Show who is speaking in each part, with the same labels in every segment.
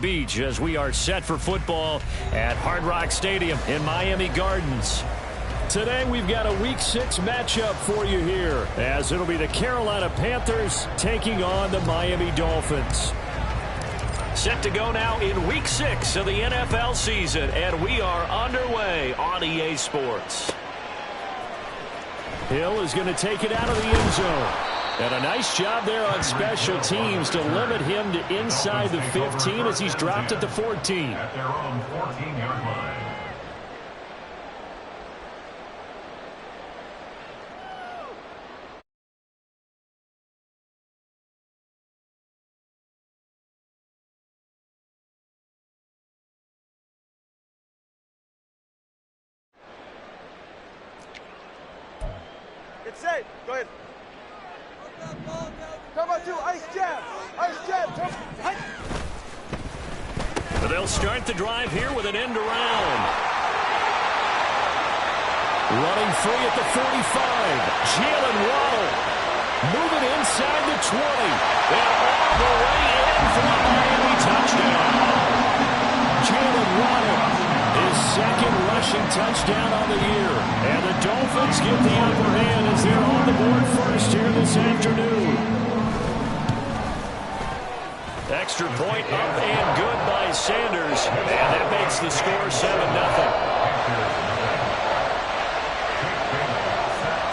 Speaker 1: Beach as we are set for football at Hard Rock Stadium in Miami Gardens. Today we've got a Week 6 matchup for you here, as it'll be the Carolina Panthers taking on the Miami Dolphins. Set to go now in Week 6 of the NFL season, and we are underway on EA Sports. Hill is going to take it out of the end zone. And a nice job there on special teams to limit him to inside the 15 as he's dropped at the 14.
Speaker 2: At their own 14-yard line.
Speaker 3: It's safe. Go ahead. Come on, ice jab. Ice jab.
Speaker 1: But they'll start the drive here with an end around. Running free at the 45. Jalen Waddle. Moving inside the 20. And all the way in for a Miami touchdown. Jalen Waddle, his second rushing touchdown on the year. And the Dolphins get the upper hand as they're on the board first here this afternoon. Extra point up and good by Sanders. And that makes the score 7-0.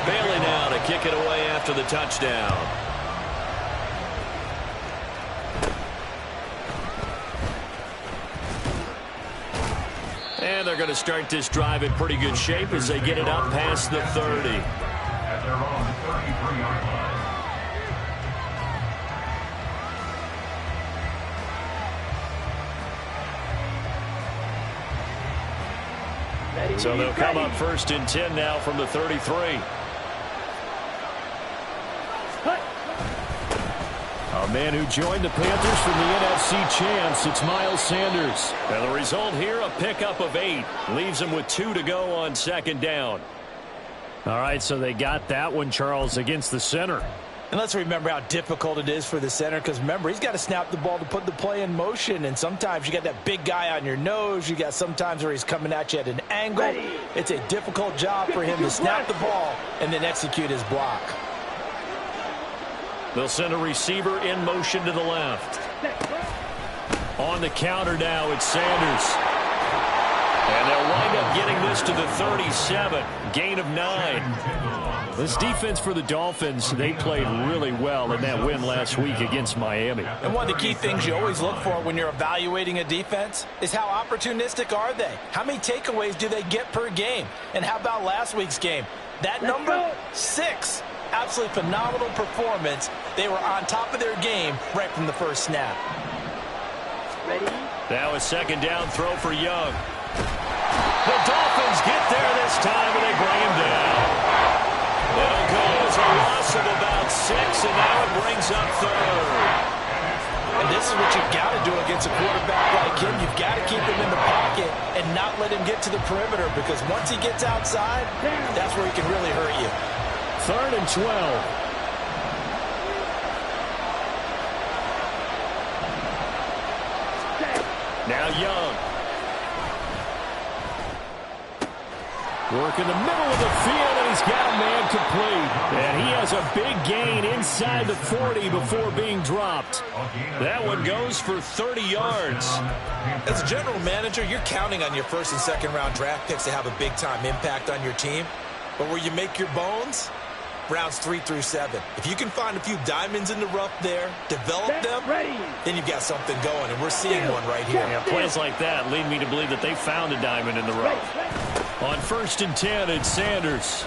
Speaker 1: Bailey now to kick it away after the touchdown. And they're going to start this drive in pretty good shape as they get it up past the 30.
Speaker 2: At their own 33-yard line.
Speaker 1: So they'll come up first and 10 now from the 33. A man who joined the Panthers from the NFC champs, it's Miles Sanders. And the result here, a pickup of 8. Leaves them with 2 to go on second down. All right, so they got that one, Charles, against the center.
Speaker 4: And let's remember how difficult it is for the center, because remember, he's got to snap the ball to put the play in motion, and sometimes you got that big guy on your nose. You got sometimes where he's coming at you at an angle. It's a difficult job for him to snap the ball and then execute his block.
Speaker 1: They'll send a receiver in motion to the left. On the counter now, it's Sanders. And they'll wind up getting this to the 37. Gain of 9. This defense for the Dolphins, they played really well in that win last week against Miami.
Speaker 4: And one of the key things you always look for when you're evaluating a defense is how opportunistic are they? How many takeaways do they get per game? And how about last week's game? That number, 6. Absolutely phenomenal performance. They were on top of their game right from the first snap.
Speaker 3: Ready?
Speaker 1: Now a second down throw for Young. The Dolphins get there this time, and they bring him down. It'll go as a loss of about 6, and now it brings up 3rd.
Speaker 4: And this is what you've got to do against a quarterback like him. You've got to keep him in the pocket and not let him get to the perimeter, because once he gets outside, that's where he can really hurt you.
Speaker 1: 3rd and 12. Now Young. Work in the middle of the field, and he's got a man complete. And he has a big gain inside the 40 before being dropped. That one goes for 30 yards.
Speaker 4: As a general manager, you're counting on your first and second round draft picks to have a big-time impact on your team. But where you make your bones, rounds 3 through 7. If you can find a few diamonds in the rough there, develop them, then you've got something going, and we're seeing one right here.
Speaker 1: Yeah, plays like that lead me to believe that they found a diamond in the rough. On 1st and 10, it's Sanders.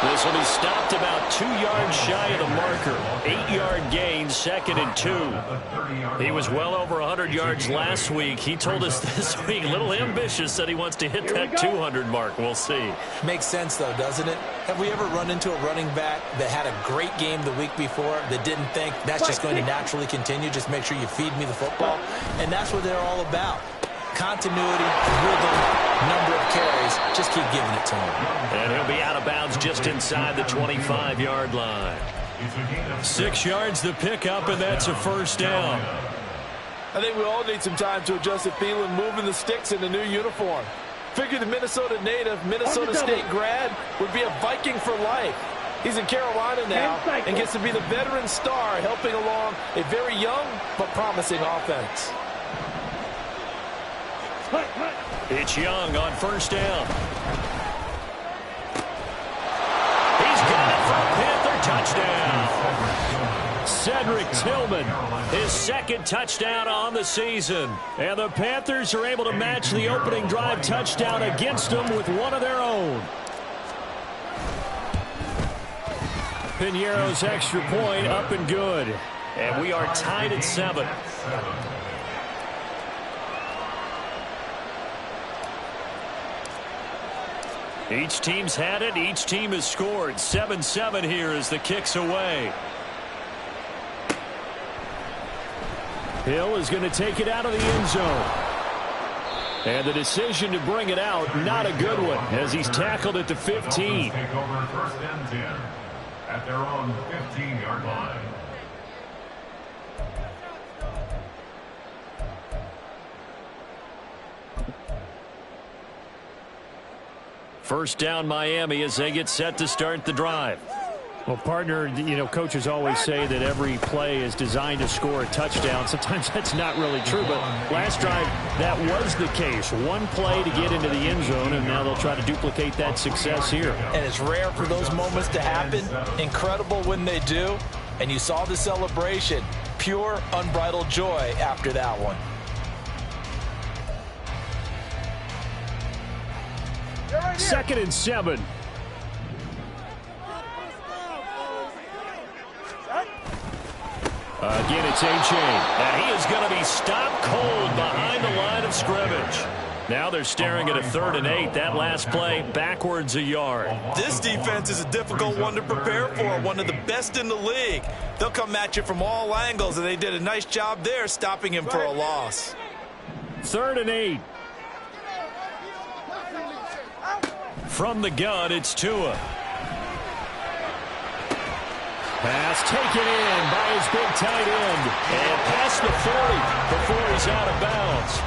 Speaker 1: This will be stopped about 2 yards shy of the marker. 8-yard gain, 2nd and 2. He was well over 100 yards last week. He told us this week, a little ambitious, that he wants to hit that 200 mark. We'll see.
Speaker 4: Makes sense, though, doesn't it? Have we ever run into a running back that had a great game the week before that didn't think that's just going to naturally continue? Just make sure you feed me the football. And that's what they're all about. Continuity, rhythm, number of carries. Just keep giving it to him.
Speaker 1: And he'll be out of bounds just inside the 25-yard line.
Speaker 2: It's a gain of
Speaker 1: 6 yards the pickup, and that's a first down.
Speaker 4: I think we all need some time to adjust to Thielen moving the sticks in the new uniform. Figure the Minnesota native, Minnesota State grad would be a Viking for life. He's in Carolina now and gets to be the veteran star helping along a very young but promising offense.
Speaker 1: It's Young on first down. He's got it for a Panther touchdown. Cedric Tillman, his second touchdown on the season. And the Panthers are able to match the opening drive touchdown against them with one of their own. Piñeiro's extra point up and good. And we are tied at 7. Each team's had it. Each team has scored. 7-7 here as the kick's away. Hill is going to take it out of the end zone. And the decision to bring it out, not a good one, as he's tackled at the 15.
Speaker 2: Take over first and 10 at their own 15-yard line.
Speaker 1: First down Miami as they get set to start the drive. Well, partner, you know, coaches always say that every play is designed to score a touchdown. Sometimes that's not really true, but last drive, that was the case. One play to get into the end zone, and now they'll try to duplicate that success here.
Speaker 4: And it's rare for those moments to happen. Incredible when they do. And you saw the celebration. Pure, unbridled joy after that one.
Speaker 1: Second and 7. Again, it's A-Chain. And he is going to be stopped cold behind the line of scrimmage. Now they're staring at a 3rd and 8. That last play, backwards a yard.
Speaker 4: This defense is a difficult one to prepare for, one of the best in the league. They'll come at you from all angles, and they did a nice job there stopping him for a loss.
Speaker 1: 3rd and 8. From the gun, it's Tua. Pass taken in by his big tight end. And past the 40 before he's out of bounds.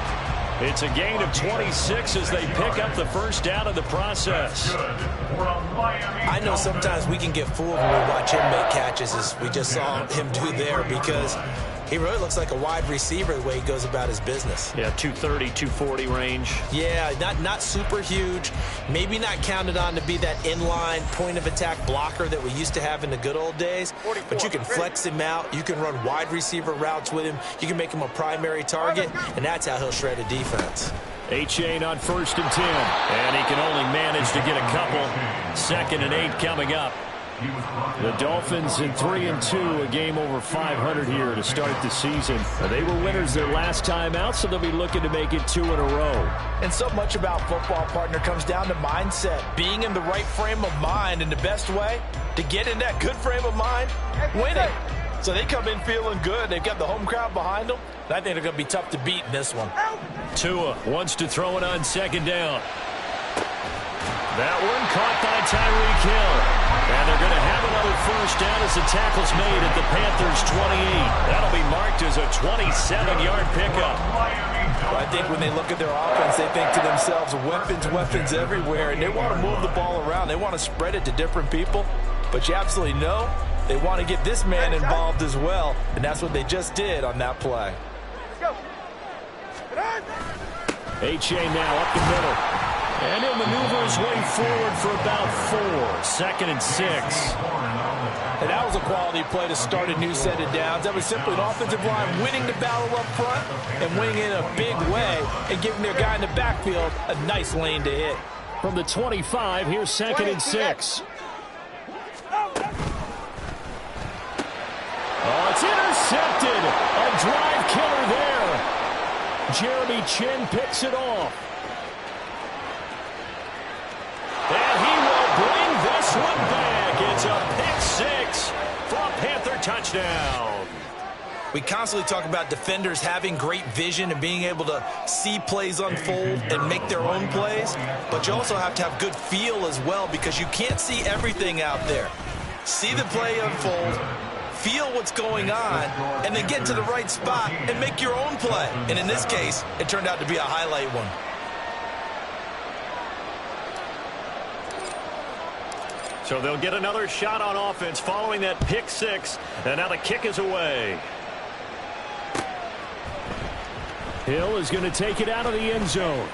Speaker 1: It's a gain of 26 as they pick up the first down of the process.
Speaker 4: I know sometimes we can get fooled when we watch him make catches, as we just saw him do there, because he really looks like a wide receiver the way he goes about his business.
Speaker 1: Yeah, 230, 240 range.
Speaker 4: Yeah, not super huge. Maybe not counted on to be that inline point-of-attack blocker that we used to have in the good old days. But you can flex him out. You can run wide receiver routes with him. You can make him a primary target, and that's how he'll shred a defense.
Speaker 1: A-Chain on 1st and 10. And he can only manage to get a couple. 2nd and 8 coming up. The Dolphins in 3 and 2, a game over 500 here to start the season. They were winners their last time out, so they'll be looking to make it 2 in a row.
Speaker 4: And so much about football, partner, comes down to mindset. Being in the right frame of mind, and the best way to get in that good frame of mind, winning. So they come in feeling good. They've got the home crowd behind them. I think they're going to be tough to beat in this one.
Speaker 1: Tua wants to throw it on 2nd down. That one caught by Tyreek Hill. And they're going to have another first down as the tackle's made at the Panthers' 28. That'll be marked as a 27-yard pickup.
Speaker 4: Well, I think when they look at their offense, they think to themselves, weapons everywhere, and they want to move the ball around. They want to spread it to different people. But you absolutely know they want to get this man involved as well, and that's what they just did on that play.
Speaker 1: A-Chain now up the middle. And he'll maneuver his way forward for about 4. 2nd and 6.
Speaker 4: And that was a quality play to start a new set of downs. That was simply an offensive line winning the battle up front and winning in a big way and giving their guy in the backfield a nice lane to hit.
Speaker 1: From the 25, here's 2nd and 6. Oh, it's intercepted. A drive killer there. Jeremy Chinn picks it off. And he will bring this one back. It's a pick 6 for a Panther touchdown.
Speaker 4: We constantly talk about defenders having great vision and being able to see plays unfold and make their own plays. But you also have to have good feel as well, because you can't see everything out there. see the play unfold, feel what's going on, and then get to the right spot and make your own play. And in this case, it turned out to be a highlight one.
Speaker 1: So they'll get another shot on offense following that pick six. And now the kick is away. Hill is going to take it out of the end zone.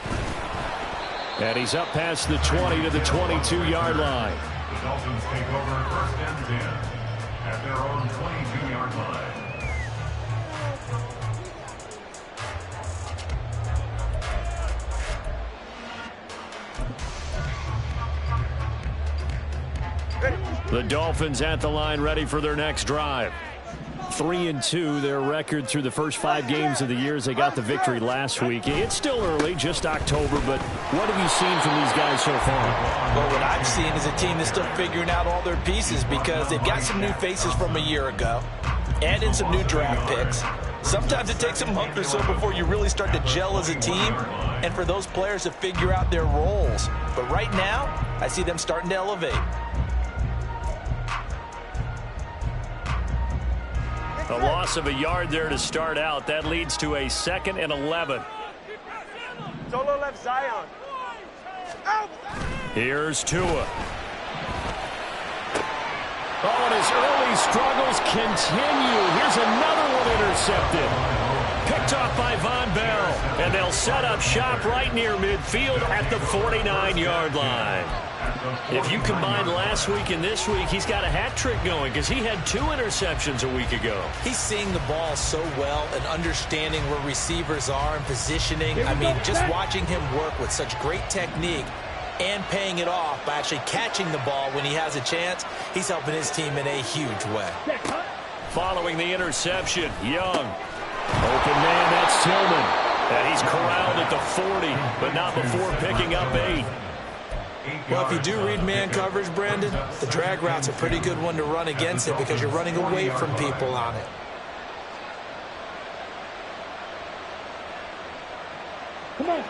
Speaker 1: And he's up past the 20 to the 22-yard line.
Speaker 2: The Dolphins take over first and 10 at their own 22-yard line.
Speaker 1: The Dolphins at the line ready for their next drive. 3-2, their record through the first 5 games of the year as they got the victory last week. It's still early, just October, but what have you seen from these guys so far?
Speaker 4: Well, what I've seen is a team that's still figuring out all their pieces because they've got some new faces from a year ago and in some new draft picks. Sometimes it takes a month or so before you really start to gel as a team and for those players to figure out their roles. But right now, I see them starting to elevate.
Speaker 1: A loss of a yard there to start out. That leads to a 2nd and 11.
Speaker 3: Solo left Zion. Out.
Speaker 1: Here's Tua. Oh, and his early struggles continue. Here's another one intercepted. Picked off by Von Bell. And they'll set up shop right near midfield at the 49-yard line. If you combine last week and this week, he's got a hat trick going because he had 2 interceptions a week ago.
Speaker 4: He's seeing the ball so well and understanding where receivers are and positioning. I mean, just watching him work with such great technique and paying it off by actually catching the ball when he has a chance, he's helping his team in a huge way.
Speaker 1: Following the interception, Young. Open man, that's Tillman. And he's corralled at the 40, but not before picking up 8.
Speaker 4: Well, if you do read man coverage, Brandon, the drag route's a pretty good one to run against it because you're running away from people on it.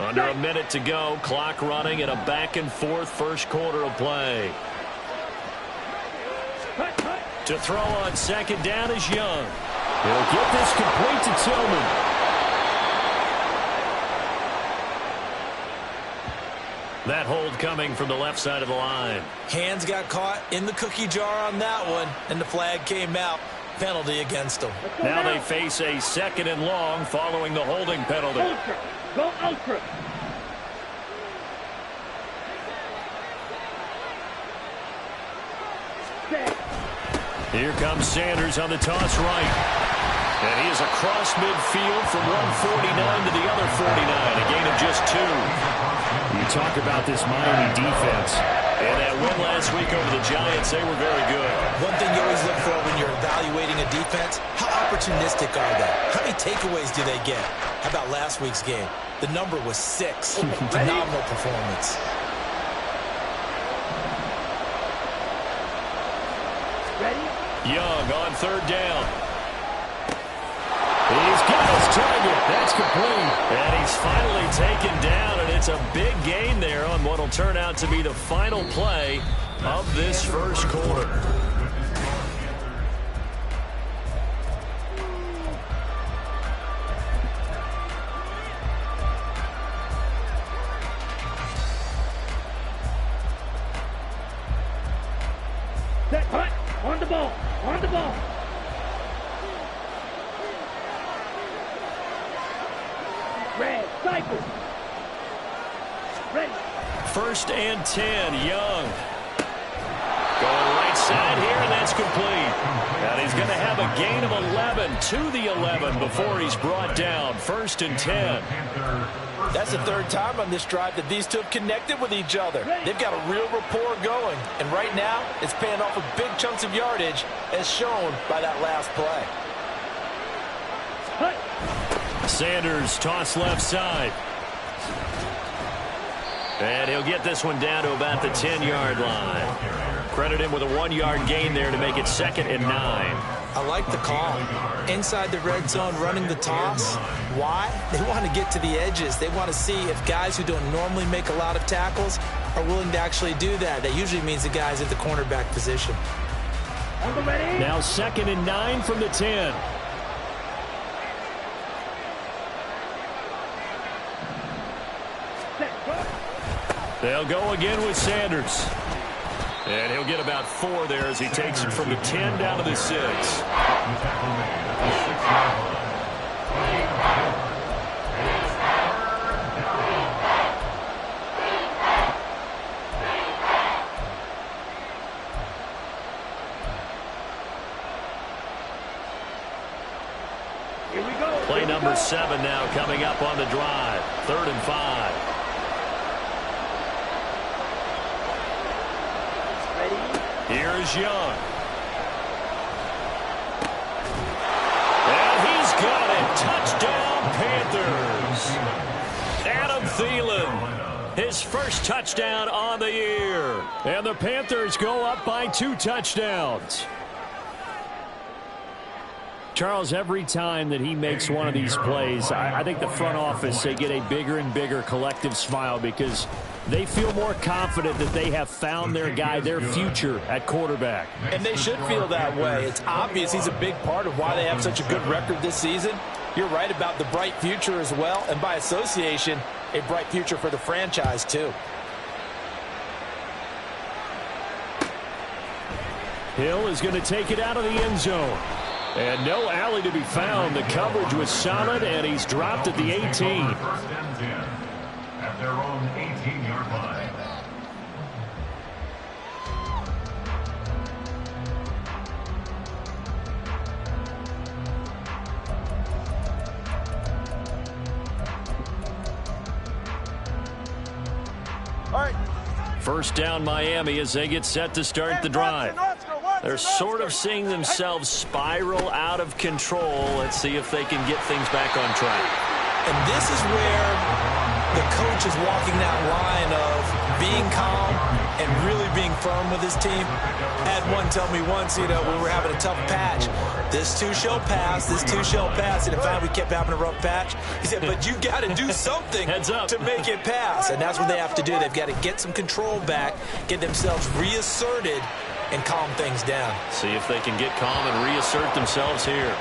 Speaker 1: Under a minute to go, clock running, and a back-and-forth first quarter of play. To throw on 2nd down is Young. He'll get this complete to Tillman. That hold coming from the left side of the line.
Speaker 4: Hands got caught in the cookie jar on that one, and the flag came out. Penalty against them.
Speaker 1: Now they face a 2nd and long following the holding penalty.
Speaker 5: Ultra. Go ultra.
Speaker 1: Here comes Sanders on the toss right. And he is across midfield from 149 to the other 49, a gain of just 2. You talk about this Miami defense. And that win last week over the Giants, they were very good.
Speaker 4: One thing you always look for when you're evaluating a defense, how opportunistic are they? How many takeaways do they get? How about last week's game? The number was 6. Phenomenal performance.
Speaker 1: Young on 3rd down. He's got his target. That's complete. And he's finally taken down, and it's a big gain there on what will turn out to be the final play of this first quarter.
Speaker 5: On the ball. On the ball. Red, cycle. Ready.
Speaker 1: 1st and 10, Young. Going right side here, and that's complete. And he's going to have a gain of 11 to the 11 before he's brought down. 1st and 10.
Speaker 4: That's the 3rd time on this drive that these 2 have connected with each other. They've got a real rapport going. And right now, it's paying off with big chunks of yardage, as shown by that last play.
Speaker 1: Sanders toss left side. And he'll get this one down to about the 10-yard line. Credit him with a 1-yard gain there to make it 2nd and 9.
Speaker 4: I like the call. Inside the red zone running the toss. Why? They want to get to the edges. They want to see if guys who don't normally make a lot of tackles are willing to actually do that. That usually means the guy's at the cornerback position.
Speaker 5: On the ready.
Speaker 1: Now 2nd and 9 from the 10.
Speaker 5: Set. Go.
Speaker 1: They'll go again with Sanders. And he'll get about 4 there as he takes it from the 10 down to the 6.
Speaker 2: The tackle made at the 6-yard line.
Speaker 5: Here we go.
Speaker 1: Play number 7 now coming up on the drive. 3rd and 5. Here's Young. And he's got it. Touchdown, Panthers. Adam Thielen, his first touchdown on the year. And the Panthers go up by 2 touchdowns. Charles, every time that he makes one of these plays, I think the front office, they get a bigger and bigger collective smile because they feel more confident that they have found their guy, their future at quarterback.
Speaker 4: And they should feel that way. It's obvious he's a big part of why they have such a good record this season. You're right about the bright future as well, and by association, a bright future for the franchise too.
Speaker 1: Hill is going to take it out of the end zone. And no alley to be found. The coverage was solid, and he's dropped at the 18.
Speaker 2: 1st and 10 at their own 18-yard line.
Speaker 3: All right.
Speaker 1: 1st down Miami as they get set to start the drive. They're sort of seeing themselves spiral out of control. Let's see if they can get things back on track.
Speaker 4: And this is where the coach is walking that line of being calm and really being firm with his team. I had one tell me once, we were having a tough patch. This too shall pass, this too shall pass. And in fact, we kept having a rough patch. He said, but you got to do something to make it pass. And that's what they have to do. They've got to get some control back, get themselves reasserted, and calm things down.
Speaker 1: See if they can get calm and reassert themselves here.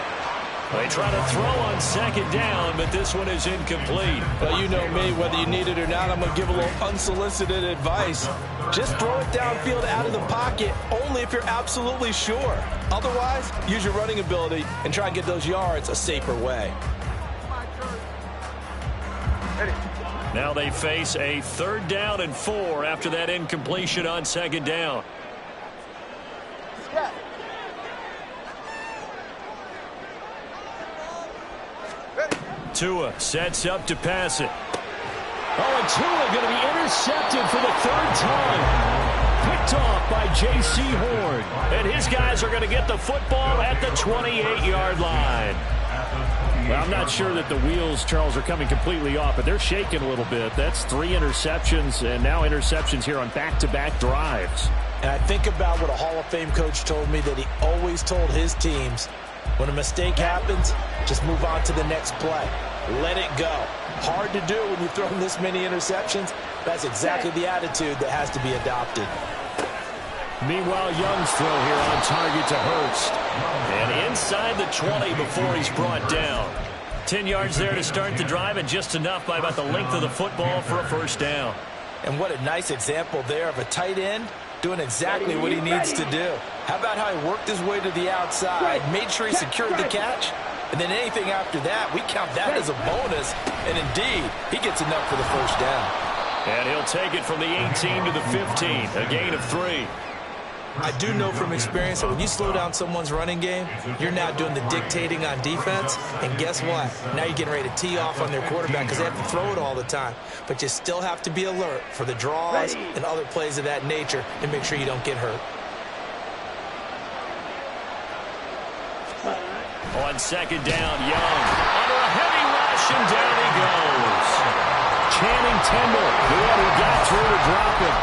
Speaker 1: They try to throw on 2nd down, but this one is incomplete.
Speaker 4: Well, you know me, whether you need it or not, I'm going to give a little unsolicited advice. Just throw it downfield out of the pocket, only if you're absolutely sure. Otherwise, use your running ability and try and get those yards a safer way.
Speaker 1: Now they face a 3rd down and 4 after that incompletion on 2nd down. Tua sets up to pass it. Oh, and Tua going to be intercepted for the 3rd time. Picked off by J.C. Horn. And his guys are going to get the football at the 28-yard line. Well, I'm not sure that the wheels, Charles, are coming completely off, but they're shaking a little bit. That's 3 interceptions, and now interceptions here on back-to-back drives.
Speaker 4: And I think about what a Hall of Fame coach told me, that he always told his teams, when a mistake happens, just move on to the next play. Let it go. Hard to do when you've thrown this many interceptions. That's exactly the attitude that has to be adopted.
Speaker 1: Meanwhile, Young's throw here on target to Hurst. And inside the 20 before he's brought down. 10 yards there to start the drive, and just enough by about the length of the football for a 1st down.
Speaker 4: And what a nice example there of a tight end doing exactly what he needs to do. How about how he worked his way to the outside, made sure he secured the catch, and then anything after that, we count that as a bonus. And indeed, he gets enough for the 1st down.
Speaker 1: And he'll take it from the 18 to the 15, a gain of 3.
Speaker 4: I do know from experience that when you slow down someone's running game, you're now doing the dictating on defense. And guess what? Now you're getting ready to tee off on their quarterback because they have to throw it all the time. But you still have to be alert for the draws and other plays of that nature to make sure you don't get hurt.
Speaker 1: On 2nd down, Young under a heavy rush, and down he goes. Channing Tindall, the one who got through to drop him.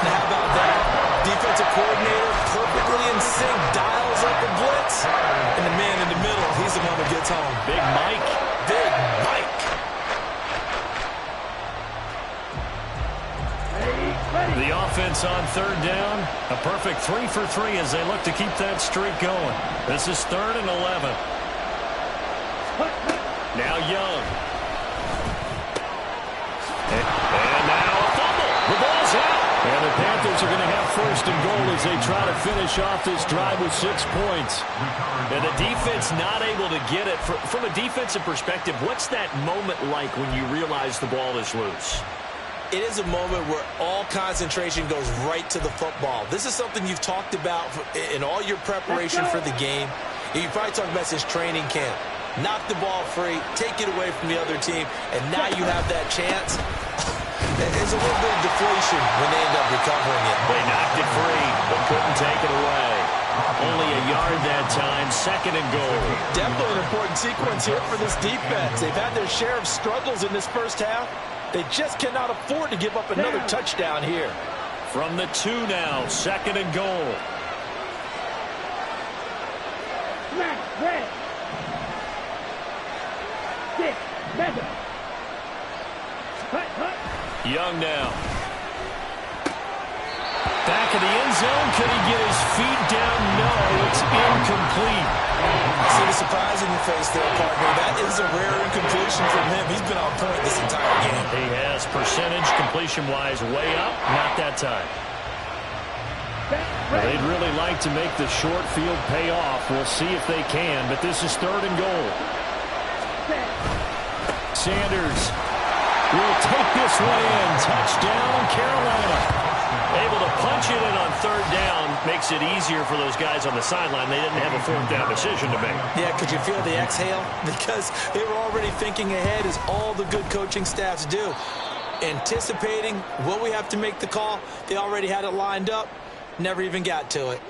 Speaker 4: Now how about that? Defensive coordinator perfectly in sync, dials up a blitz, and the man in the middle, he's the one who gets home.
Speaker 1: Big Mike.
Speaker 4: Big Mike.
Speaker 1: The offense offense on third down. A perfect 3 for 3 as they look to keep that streak going. This is 3rd and 11. Now Young. And now a fumble. The ball's out. And the Panthers are going to have 1st and goal as they try to finish off this drive with 6 points.
Speaker 6: And the defense not able to get it. From a defensive perspective, what's that moment like when you realize the ball is loose?
Speaker 4: It is a moment where all concentration goes right to the football. This is something you've talked about in all your preparation for the game. You probably talked about this training camp. Knock the ball free, take it away from the other team, and now you have that chance. There's a little bit of deflation when they end up recovering it.
Speaker 1: They knocked it free, but couldn't take it away. Only a yard that time, 2nd and goal.
Speaker 4: Definitely an important sequence here for this defense. They've had their share of struggles in this first half. They just cannot afford to give up another touchdown here.
Speaker 1: From the 2 now, 2nd and goal.
Speaker 5: Red. 6, better.
Speaker 1: Young now. Back in the end zone. Could he get his feet down? No, it's incomplete.
Speaker 4: See the surprise in your face there, partner. That is a rare incompletion from him. He's been on point this entire game.
Speaker 1: He has percentage completion-wise way up. Not that time. They'd really like to make the short field pay off. We'll see if they can, but this is 3rd and goal. Sanders will take this one in. Touchdown, Carolina. Able to punch it in on 3rd down. Makes it easier for those guys on the sideline. They didn't have a 4th down decision to make.
Speaker 4: Yeah, could you feel the exhale? Because they were already thinking ahead, as all the good coaching staffs do. Anticipating what we have to make the call. They already had it lined up. Never even got to it.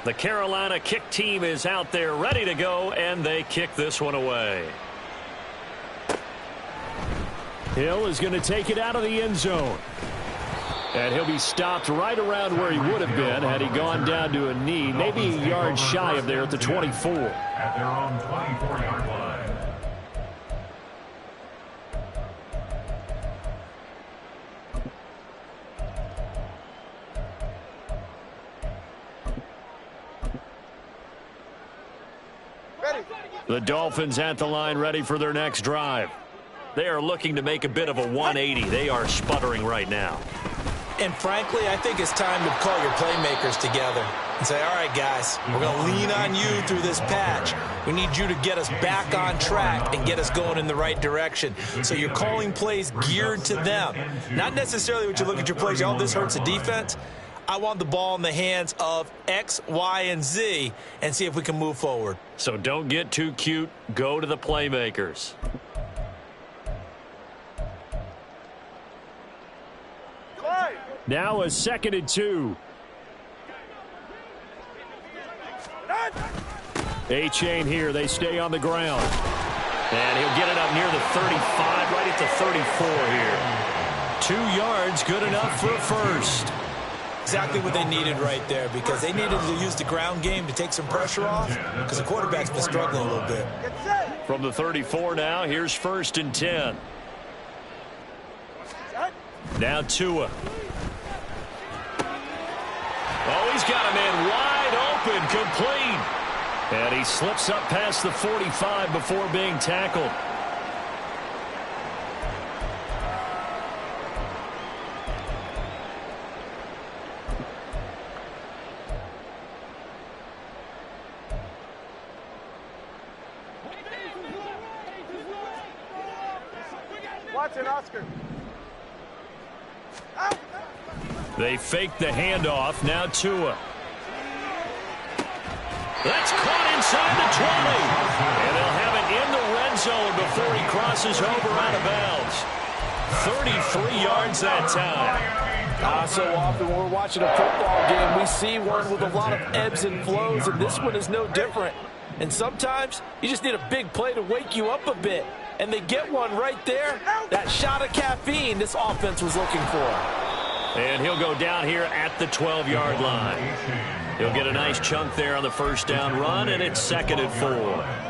Speaker 1: The Carolina kick team is out there ready to go, and they kick this one away. Hill is going to take it out of the end zone. And he'll be stopped right around where he would have been had he gone down to a knee, maybe a yard shy of there at the 24.
Speaker 2: At their own 24-yard line.
Speaker 1: The Dolphins at the line ready for their next drive. They are looking to make a bit of a 180. They are sputtering right now.
Speaker 4: And frankly, I think it's time to call your playmakers together and say, all right, guys, we're going to lean on you through this patch. We need you to get us back on track and get us going in the right direction. So you're calling plays geared to them. Not necessarily what you look at your plays, oh, this hurts the defense. I want the ball in the hands of X, Y, and Z and see if we can move forward.
Speaker 1: So don't get too cute. Go to the playmakers. Now a 2nd and 2. A-chain here. They stay on the ground. And he'll get it up near the 35, right at the 34 here. 2 yards, good enough for a 1st.
Speaker 4: Exactly what they needed right there, because they needed to use the ground game to take some pressure off, because the quarterback's been struggling a little bit.
Speaker 1: From the 34 now, here's 1st and 10. Now Tua. Oh, he's got a man wide open, complete. And he slips up past the 45 before being tackled.
Speaker 3: Watson, Oscar.
Speaker 1: They fake the handoff. Now Tua. That's caught inside the 20. And they'll have it in the red zone before he crosses over out of bounds. 33 yards that time.
Speaker 7: So often when we're watching a football game, we see one with a lot of ebbs and flows, and this one is no different. And sometimes you just need a big play to wake you up a bit. And they get one right there. That shot of caffeine this offense was looking for.
Speaker 1: And he'll go down here at the 12-yard line.
Speaker 6: He'll get a nice chunk there on the first down run, and it's 2nd and 4.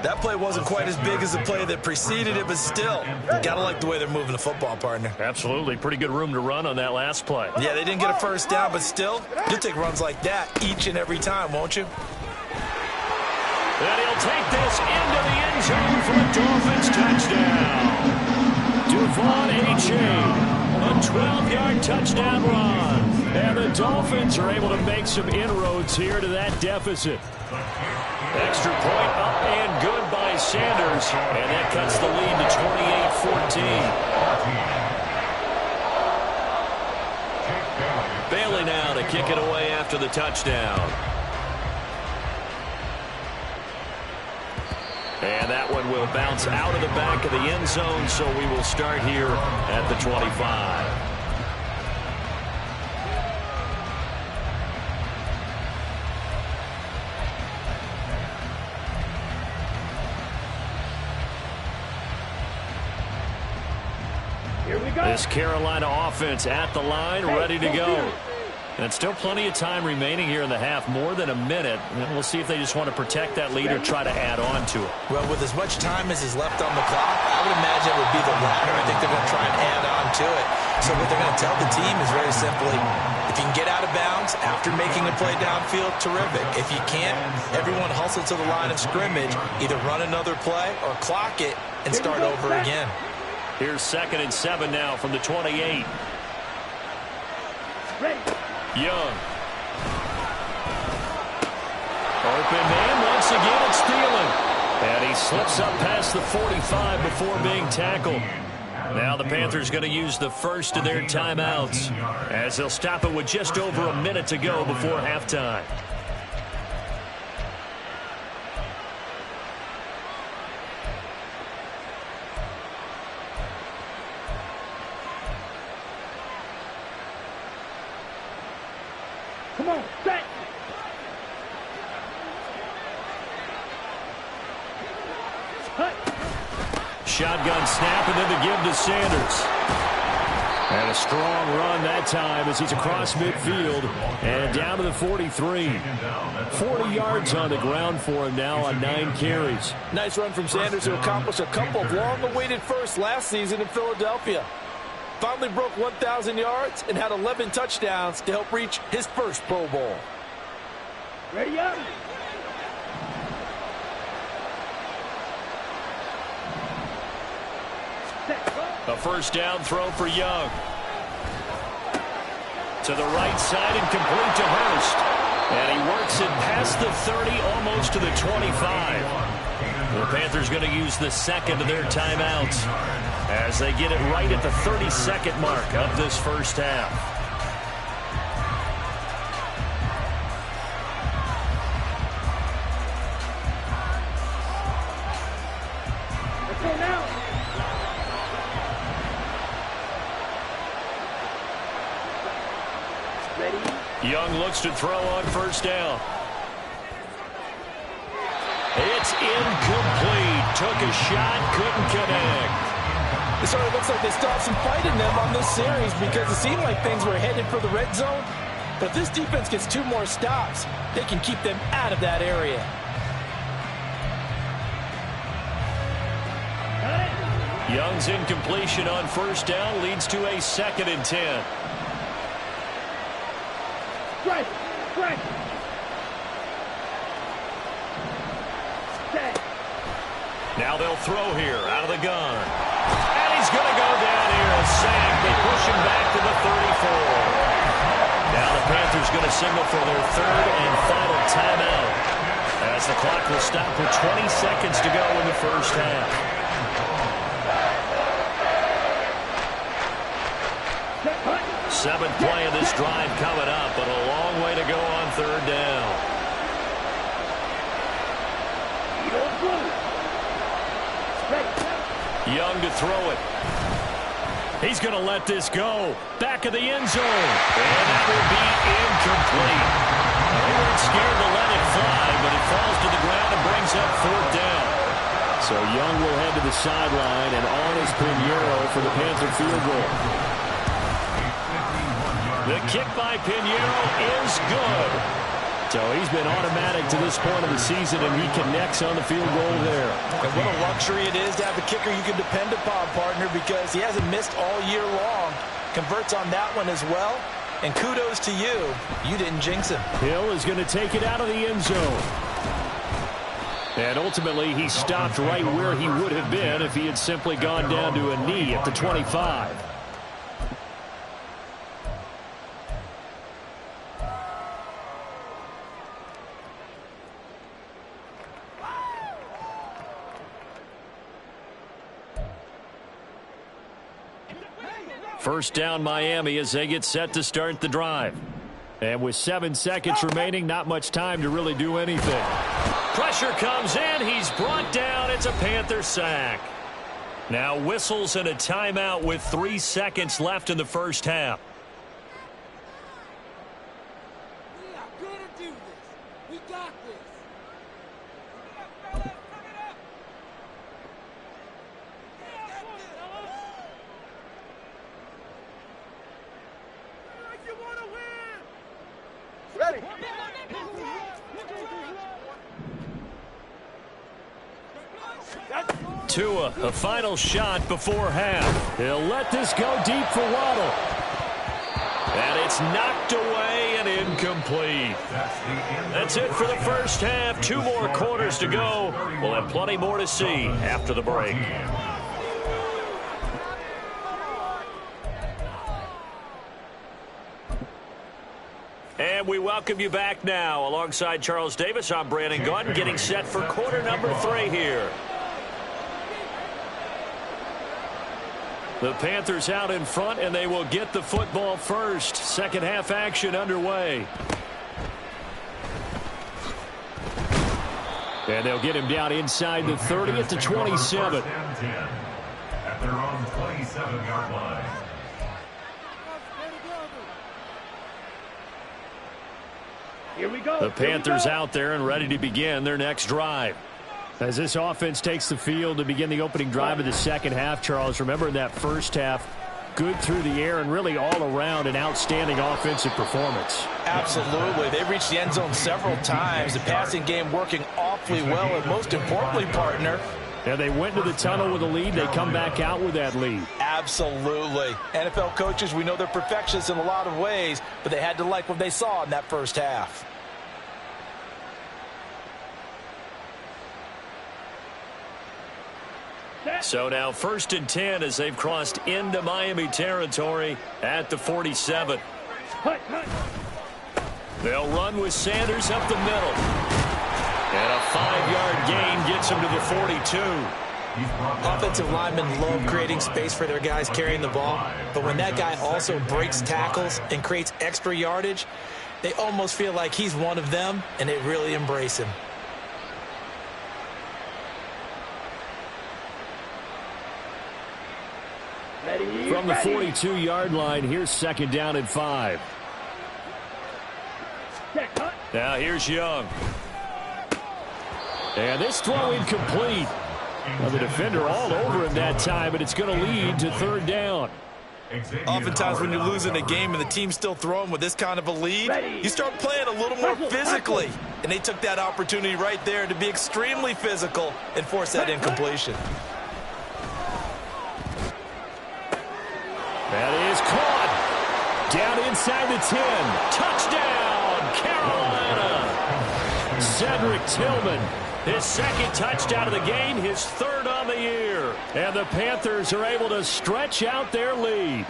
Speaker 4: That play wasn't quite as big as the play that preceded it, but still, you got to like the way they're moving the football, partner.
Speaker 1: Absolutely. Pretty good room to run on that last play.
Speaker 4: Yeah, they didn't get a first down, but still, you'll take runs like that each and every time, won't you?
Speaker 1: And he'll take this into the end zone for a Dolphins touchdown. Devon Achane. A 12-yard touchdown run. And the Dolphins are able to make some inroads here to that deficit. Extra point up and good by Sanders. And that cuts the lead to 28-14. Bailey now to kick it away after the touchdown. And that one will bounce out of the back of the end zone, so we will start here at the 25.
Speaker 5: Here we go.
Speaker 1: This Carolina offense at the line, ready to go. And still plenty of time remaining here in the half, more than a minute. And we'll see if they just want to protect that lead or try to add on to it.
Speaker 4: Well, with as much time as is left on the clock, I would imagine it would be the latter. I think they're going to try and add on to it. So what they're going to tell the team is very simply, if you can get out of bounds after making a play downfield, terrific. If you can't, everyone hustle to the line of scrimmage, either run another play or clock it and start over again.
Speaker 1: Here's 2nd and 7 now from the 28.
Speaker 5: Ready.
Speaker 1: Young. Open man once again, it's Thielen. And he slips up past the 45 before being tackled. Now the Panthers going to use the first of their timeouts as they'll stop it with just over a minute to go before halftime.
Speaker 5: Come on, set. Cut.
Speaker 1: Shotgun snap and then the give to Sanders. And a strong run that time as he's across midfield and down to the 43. 40 yards on the ground for him now on 9 carries.
Speaker 7: Nice run from Sanders to accomplish a couple of long-awaited firsts last season in Philadelphia. Finally broke 1,000 yards and had 11 touchdowns to help reach his first Pro Bowl.
Speaker 5: Ready up.
Speaker 1: A first down throw for Young. To the right side and complete to Hurst. And he works it past the 30, almost to the 25. The Panthers going to use the second of their timeouts as they get it right at the 32nd mark of this first half.
Speaker 5: Let's go now. Ready.
Speaker 1: Young looks to throw on first down. It's incomplete. Took a shot, couldn't connect.
Speaker 7: It sort of looks like they still have some fight in them on this series because it seemed like things were headed for the red zone. But if this defense gets 2 more stops, they can keep them out of that area.
Speaker 1: Young's incompletion on first down leads to a 2nd and 10.
Speaker 5: Strike. Strike. Set.
Speaker 1: Now they'll throw here out of the gun. And he's going to go down here. A sack. They push him back to the 34. Now the Panthers going to signal for their 3rd and final timeout as the clock will stop with 20 seconds to go in the first half. Seventh play of this drive coming up, but a long way to go on 3rd down. Young to throw it. He's going to let this go. Back of the end zone. And that will be incomplete. They weren't scared to let it fly, but it falls to the ground and brings up 4th down. So Young will head to the sideline, and on is Pinheiro for the Panther field goal. The kick by Pinheiro is good. So he's been automatic to this point of the season, and he connects on the field goal there.
Speaker 4: And what a luxury it is to have a kicker you can depend upon, partner, because he hasn't missed all year long. Converts on that one as well. And kudos to you. You didn't jinx him.
Speaker 1: Hill is going to take it out of the end zone. And ultimately, he stopped right where he would have been if he had simply gone down to a knee at the 25. First down Miami as they get set to start the drive. And with 7 seconds remaining, not much time to really do anything. Pressure comes in. He's brought down. It's a Panther sack. Now whistles and a timeout with 3 seconds left in the first half.
Speaker 8: We are going to do this. We got this.
Speaker 3: Ready.
Speaker 1: Tua, a final shot before half. He'll let this go deep for Waddle. And it's knocked away and incomplete. That's it for the first half. 2 more quarters to go. We'll have plenty more to see after the break. And we welcome you back now. Alongside Charles Davis, I'm Brandon Gaudin, getting set for quarter number 3 here. The Panthers out in front, and they will get the football first. Second half action underway. And they'll get him down inside the 30 at the 27.
Speaker 2: At their own 27-yard line.
Speaker 5: Here we go.
Speaker 1: The Panthers out there and ready to begin their next drive. As this offense takes the field to begin the opening drive of the second half, Charles, remember in that first half, good through the air and really all around an outstanding offensive performance.
Speaker 4: Absolutely. They reached the end zone several times. The passing game working awfully well, and most importantly, partner,
Speaker 1: and they went to the tunnel with a lead. They come back out with that lead.
Speaker 4: Absolutely. NFL coaches, we know they're perfectionists in a lot of ways, but they had to like what they saw in that first half.
Speaker 1: So now 1st and 10 as they've crossed into Miami territory at the 47. They'll run with Sanders up the middle. And a 5-yard gain gets him to the 42.
Speaker 4: Offensive linemen love creating space for their guys carrying the ball, but when that guy also breaks tackles and creates extra yardage, they almost feel like he's one of them, and they really embrace him.
Speaker 1: From the 42-yard line, here's 2nd down and 5. Now here's Young. And this throw incomplete. Well, the defender all over him that time, but it's going to lead to 3rd down.
Speaker 4: Oftentimes when you're losing a game and the team's still throwing with this kind of a lead, you start playing a little more physically. And they took that opportunity right there to be extremely physical and force that incompletion.
Speaker 1: That is caught. Down inside the 10. Touchdown, Carolina. Cedric Tillman. His 2nd touchdown of the game, his 3rd on the year. And the Panthers are able to stretch out their lead.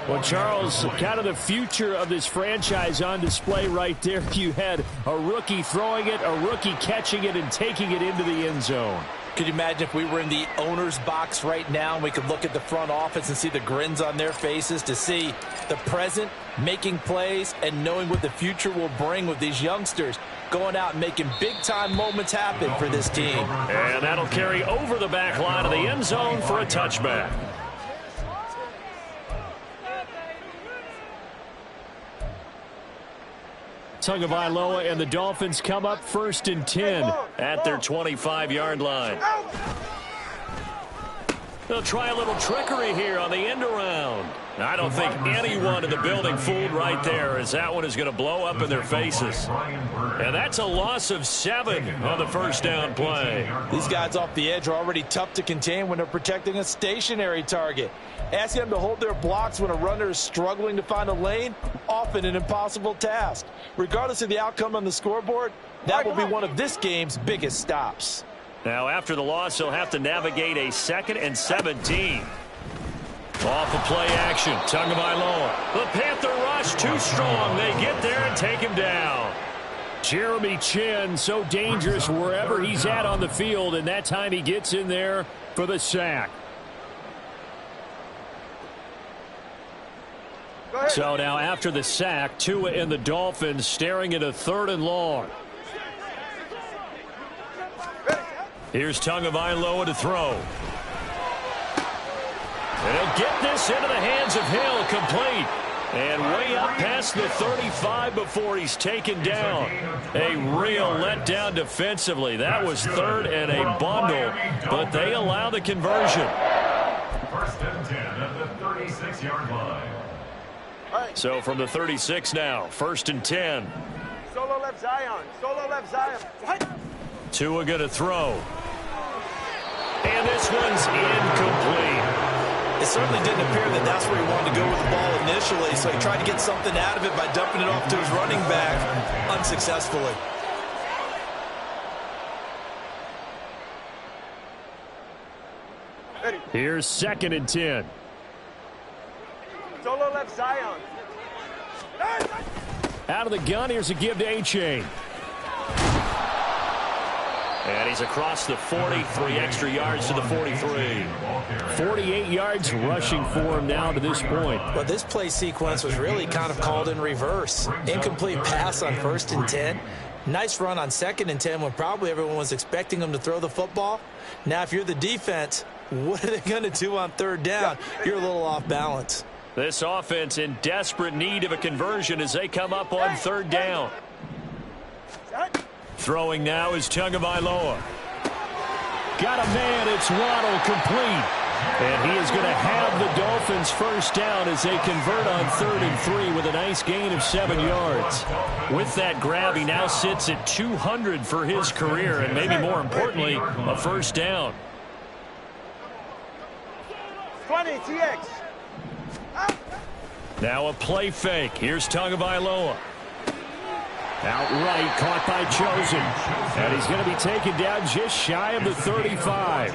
Speaker 1: Well, Charles, kind of the future of this franchise on display right there. You had a rookie throwing it, a rookie catching it, and taking it into the end zone.
Speaker 4: Could you imagine if we were in the owner's box right now and we could look at the front office and see the grins on their faces, to see the present making plays and knowing what the future will bring with these youngsters going out and making big-time moments happen for this team.
Speaker 1: And that'll carry over the back line of the end zone for a touchback. Tagovailoa and the Dolphins come up 1st and 10 at their 25-yard line. They'll try a little trickery here on the end around. I don't think anyone in the building fooled right there, as that one is going to blow up in their faces. And that's a loss of 7 on the first down play.
Speaker 7: These guys off the edge are already tough to contain when they're protecting a stationary target. Asking them to hold their blocks when a runner is struggling to find a lane, often an impossible task. Regardless of the outcome on the scoreboard, that will be one of this game's biggest stops.
Speaker 1: Now, after the loss, he'll have to navigate a 2nd and 17. Off the play action, Tagovailoa. The Panther rush too strong. They get there and take him down. Jeremy Chinn, so dangerous wherever he's at on the field, and that time he gets in there for the sack. So now after the sack, Tua and the Dolphins staring at a 3rd and long. Here's Tagovailoa to throw. And he'll get this into the hands of Hill, complete. And way up past the 35 before he's taken down. A real letdown defensively. That was 3rd and a bundle, but they allow the conversion.
Speaker 2: 1st and 10 at the 36-yard line.
Speaker 1: So from the 36 now, 1st and 10.
Speaker 3: Solo left Zion. Solo left Zion.
Speaker 1: Tua going to throw. And this one's incomplete.
Speaker 7: It certainly didn't appear that that's where he wanted to go with the ball initially, so he tried to get something out of it by dumping it off to his running back unsuccessfully.
Speaker 1: Here's 2nd and 10.
Speaker 3: Solo left Zion.
Speaker 1: Out of the gun, here's a give to A-Chain. And he's across the 40, 3 extra yards to the 43. 48 yards rushing for him now to this point.
Speaker 7: But this play sequence was really kind of called in reverse. Incomplete pass on 1st and 10. Nice run on 2nd and 10 when probably everyone was expecting him to throw the football. Now, if you're the defense, what are they going to do on 3rd down? You're a little off balance.
Speaker 1: This offense in desperate need of a conversion as they come up on 3rd down. Throwing now is Tagovailoa. Got a man, it's Waddle, complete. And he is going to have the Dolphins first down as they convert on 3rd and 3 with a nice gain of 7 yards. With that grab, he now sits at 200 for his career, and maybe more importantly, a first down.
Speaker 3: 20, TX.
Speaker 1: Now a play fake. Here's Tagovailoa. Outright caught by Chosen. And he's going to be taken down just shy of the 35.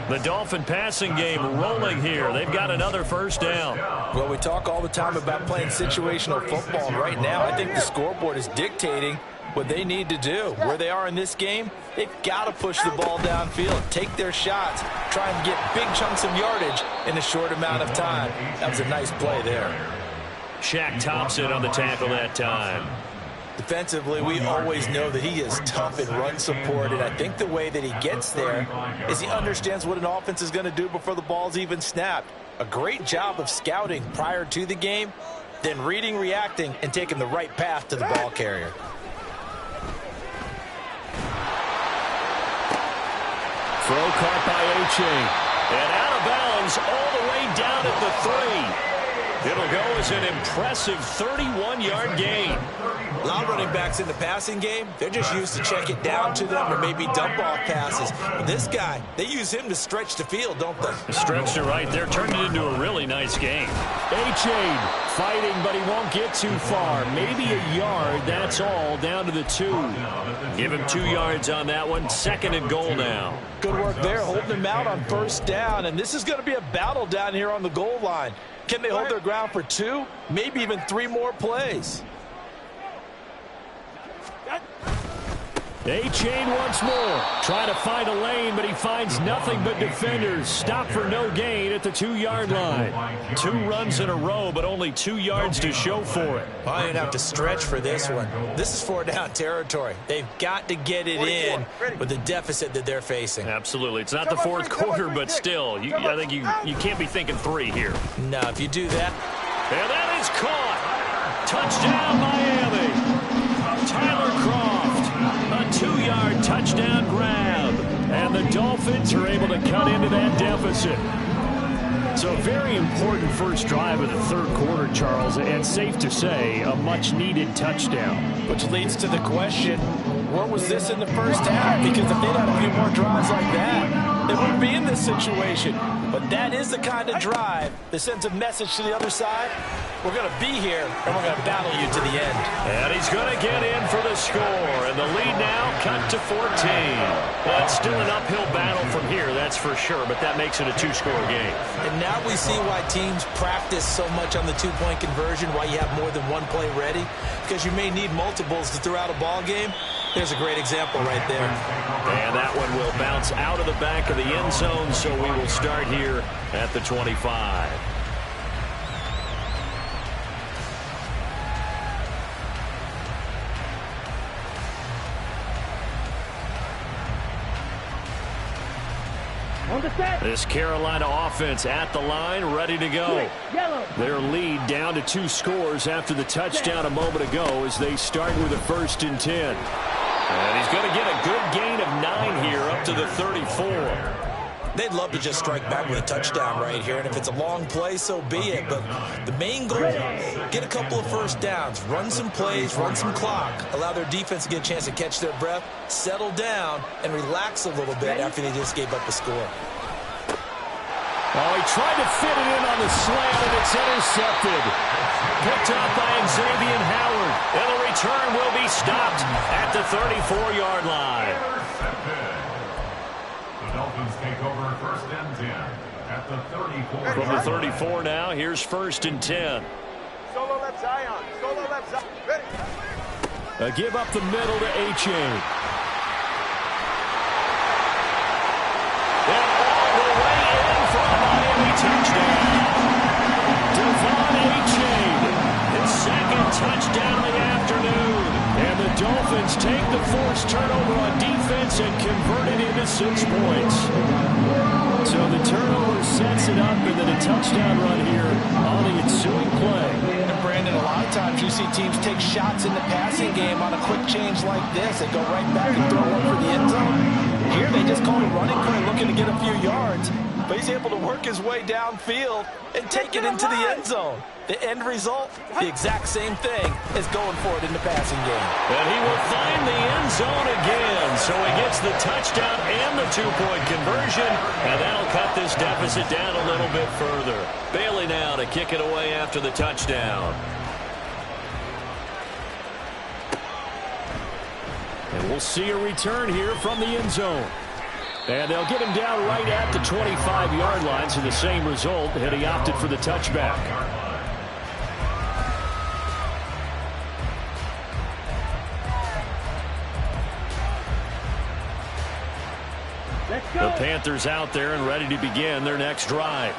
Speaker 1: The Dolphin passing game rolling here. They've got another first down.
Speaker 7: Well, we talk all the time about playing situational football. And right now, I think the scoreboard is dictating what they need to do. Where they are in this game, they've got to push the ball downfield, take their shots, try and get big chunks of yardage in a short amount of time. That was a nice play there.
Speaker 1: Shaq Thompson on the tackle that time.
Speaker 7: Defensively, we always know that he is tough in run support, and I think the way that he gets there is he understands what an offense is going to do before the ball's even snapped. A great job of scouting prior to the game, then reading, reacting, and taking the right path to the ball carrier.
Speaker 1: Throw caught by A-Chain. And out of bounds all the way down at the 3. It'll go as an impressive 31-yard gain.
Speaker 7: A lot of running backs in the passing game, they're just used to check it down to them or maybe dump off passes. But this guy, they use him to stretch the field, don't they?
Speaker 1: Stretched it right there, turned it into a really nice game. A-Chain fighting, but he won't get too far. Maybe a yard, that's all, down to the 2. Give him 2 yards on that one. 2nd and goal now.
Speaker 7: Good work there, holding him out on first down. And this is going to be a battle down here on the goal line. Can they hold their ground for 2, maybe even 3 more plays?
Speaker 1: A-Chain once more. Trying to find a lane, but he finds nothing but defenders. Stop for no gain at the 2-yard line. 2 runs in a row, but only 2 yards to show for it.
Speaker 7: Well, you're going to have to stretch for this one. This is 4-down territory. They've got to get it in with the deficit that they're facing.
Speaker 1: Absolutely. It's not the 4th quarter, but still, I think you can't be thinking 3 here.
Speaker 7: No, if you do that.
Speaker 1: And that is caught. Touchdown, Miami. Tyler Kroft. A 2-yard touchdown grab. And the Dolphins are able to cut into that deficit. So very important first drive of the third quarter, Charles, and safe to say a much-needed touchdown.
Speaker 7: Which leads to the question, where was this in the first half? Because if they'd had a few more drives like that, they wouldn't be in this situation. But that is the kind of drive that sends a message to the other side. We're going to be here, and we're going to battle you to the end.
Speaker 1: And he's going to get in for the score. And the lead now cut to 14. Well, it's still an uphill battle from here, that's for sure, but that makes it a two-score game.
Speaker 7: And now we see why teams practice so much on the two-point conversion, why you have more than one play ready, because you may need multiples to throw out a ball game. There's a great example right there.
Speaker 1: And that one will bounce out of the back of the end zone, so we will start here at the 25.
Speaker 5: On the set.
Speaker 1: This Carolina offense at the line, ready to go.
Speaker 5: Yellow.
Speaker 1: Their lead down to 2 scores after the touchdown a moment ago as they start with a 1st and 10. And he's going to get a good gain of 9 here up to the 34.
Speaker 7: They'd love to just strike back with a touchdown right here, and if it's a long play, so be it. But the main goal, get a couple of first downs, run some plays, run some clock, allow their defense to get a chance to catch their breath, settle down, and relax a little bit after they just gave up a score.
Speaker 1: Oh, he tried to fit it in on the slant, and it's intercepted. Picked up by Xavier Howard. And the return will be stopped at the 34-yard line.
Speaker 2: The Dolphins take over 1st and 10 at the 34.
Speaker 1: From the 34 now, here's 1st and 10.
Speaker 3: Solo left Zion. Solo left Zion. Ready.
Speaker 1: A give up the middle to H.A. And all the way in for a Miami touchdown. Devon H.A. His 2nd touchdown of the afternoon. And the Dolphins take the forced turnover on defense and convert it into 6 points. So the turnover sets it up, and then a touchdown run here on the ensuing play.
Speaker 7: And Brandon, a lot of times you see teams take shots in the passing game on a quick change like this. They go right back and throw one for the end zone. Here they just called a running play looking to get a few yards. But he's able to work his way downfield and take it into the end zone. The end result, the exact same thing as going for it in the passing game.
Speaker 1: And he will find the end zone again. So he gets the touchdown and the 2-point conversion. And that'll cut this deficit down a little bit further. Bailey now to kick it away after the touchdown. And we'll see a return here from the end zone. And they'll get him down right at the 25-yard line, so the same result, and he opted for the touchback.
Speaker 5: Let's go.
Speaker 1: The Panthers out there and ready to begin their next drive.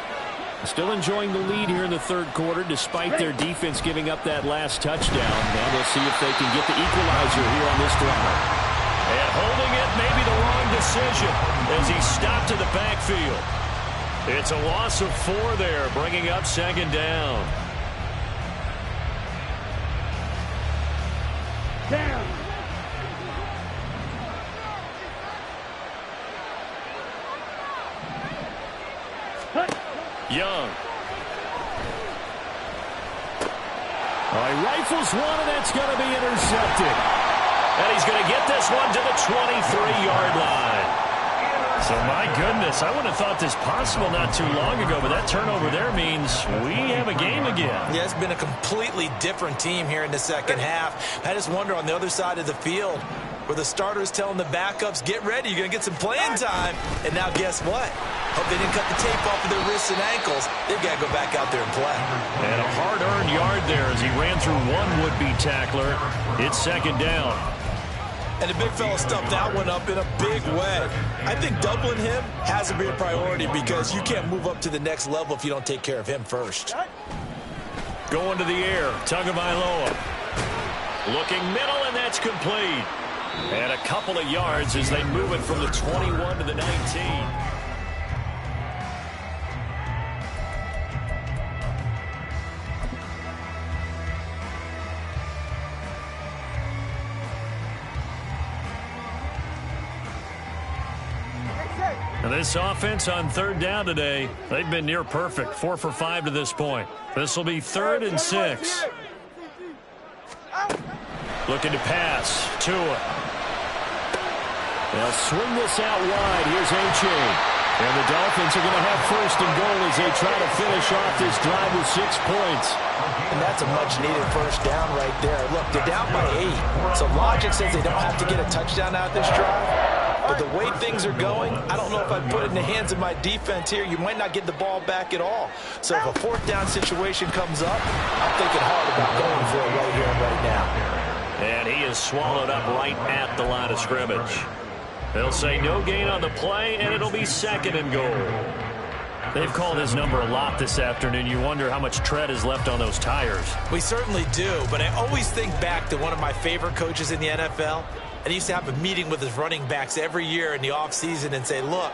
Speaker 1: Still enjoying the lead here in the third quarter, despite their defense giving up that last touchdown. Now they'll see if they can get the equalizer here on this drive. And holding it may be the wrong decision as he stopped in the backfield. It's a loss of 4 there, bringing up 2nd down.
Speaker 5: Down.
Speaker 1: Young. He rifles one, and that's going to be intercepted. And he's going to get this one to the 23-yard line. So, my goodness, I wouldn't have thought this possible not too long ago, but that turnover there means we have a game again.
Speaker 7: Yeah, it's been a completely different team here in the second half. I just wonder on the other side of the field where the starters telling the backups, get ready, you're going to get some playing time. And now guess what? Hope they didn't cut the tape off of their wrists and ankles. They've got to go back out there and play.
Speaker 1: And a hard-earned yard there as he ran through one would-be tackler. It's 2nd down.
Speaker 7: And the big fella stuffed that one up in a big way. I think doubling him has to be a priority because you can't move up to the next level if you don't take care of him first.
Speaker 1: Going to the air, Tagovailoa. Looking middle, and that's complete. And a couple of yards as they move it from the 21 to the 19. And this offense on third down today, they've been near perfect. 4 for 5 to this point. This will be 3rd and 6. Looking to pass. Tua. They'll swing this out wide. Here's A.J. And the Dolphins are going to have 1st and goal as they try to finish off this drive with 6 points.
Speaker 4: And that's a much-needed 1st down right there. Look, they're down by 8. So logic says they don't have to get a touchdown out of this drive. But the way things are going, I don't know if I'd put it in the hands of my defense here. You might not get the ball back at all. So if a 4th down situation comes up, I'm thinking hard about going for it right here and right now.
Speaker 1: And he is swallowed up right at the line of scrimmage. They'll say no gain on the play, and it'll be 2nd and goal. They've called his number a lot this afternoon. You wonder how much tread is left on those tires.
Speaker 4: We certainly do, but I always think back to one of my favorite coaches in the NFL. And he used to have a meeting with his running backs every year in the offseason and say, look,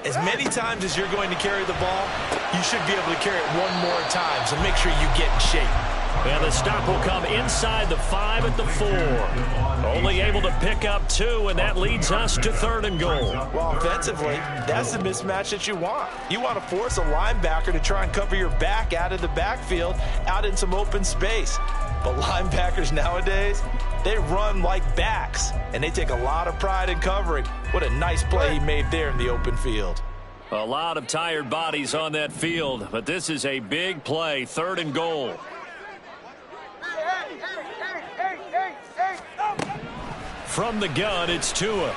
Speaker 4: as many times as you're going to carry the ball, you should be able to carry it one more time, so make sure you get in shape.
Speaker 1: And the stop will come inside the 5 at the 4. Only able to pick up 2, and that leads us to 3rd and goal.
Speaker 4: Well, offensively, that's the mismatch that you want. You want to force a linebacker to try and cover your back out of the backfield, out in some open space. But linebackers nowadays, they run like backs, and they take a lot of pride in covering. What a nice play he made there in the open field.
Speaker 1: A lot of tired bodies on that field, but this is a big play, 3rd and goal. From the gun, it's Tua.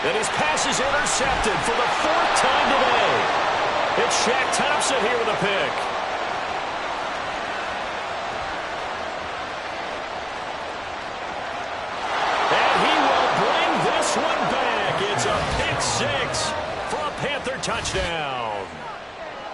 Speaker 1: And his pass is intercepted for the 4th time today. It's Shaq Thompson here with a pick. And he will bring this one back. It's a pick 6 for a Panther touchdown.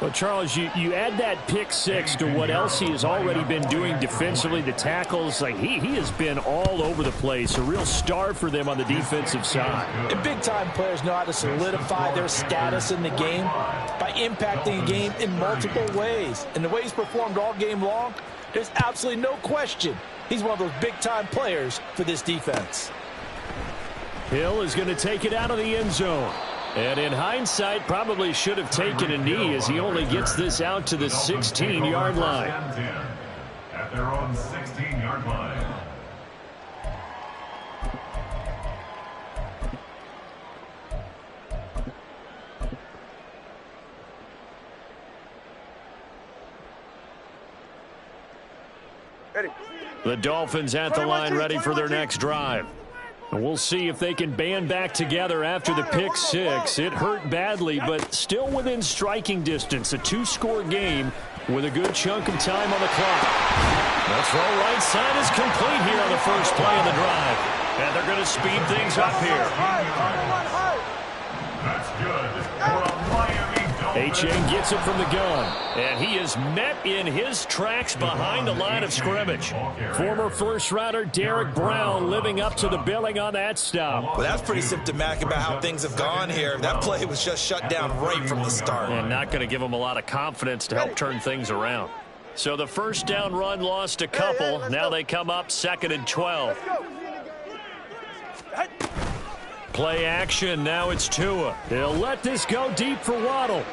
Speaker 1: Well, Charles, you add that pick 6 to what else he has already been doing defensively, the tackles. Like he has been all over the place, a real star for them on the defensive side.
Speaker 4: And big-time players know how to solidify their status in the game by impacting a game in multiple ways. And the way he's performed all game long, there's absolutely no question he's one of those big-time players for this defense.
Speaker 1: Hill is going to take it out of the end zone. And in hindsight, probably should have taken a knee as he only gets this out to the 16-yard line.
Speaker 2: At their own 16-yard line.
Speaker 1: The Dolphins at the line ready for their next drive. And we'll see if they can band back together after the pick 6. It hurt badly, but still within striking distance. A 2-score game with a good chunk of time on the clock. The throw right side is complete here on the first play of the drive. And they're going to speed things up here.
Speaker 2: That's good for a Miami Dolphins.
Speaker 1: Achane gets it from the gun. And he is met in his tracks behind the line of scrimmage. Former first-rounder Derek Brown living up to the billing on that stop.
Speaker 4: Well, that's pretty symptomatic about how things have gone here. That play was just shut down right from the start.
Speaker 1: And not going to give him a lot of confidence to help turn things around. So the first down run lost a couple. Now they come up 2nd and 12. Play action. Now it's Tua. He'll let this go deep for Waddle.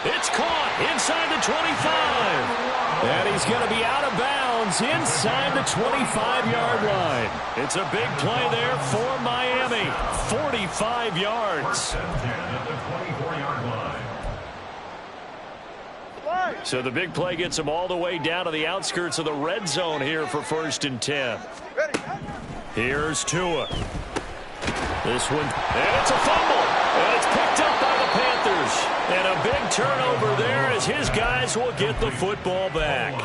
Speaker 1: It's caught inside the 25. And he's going to be out of bounds inside the 25-yard line. It's a big play there for Miami. 45 yards. So the big play gets him all the way down to the outskirts of the red zone here for 1st and 10. Here's Tua. This one, and it's a fumble. And it's picked up by the Panthers. And a big turnover there as his guys will get the football back.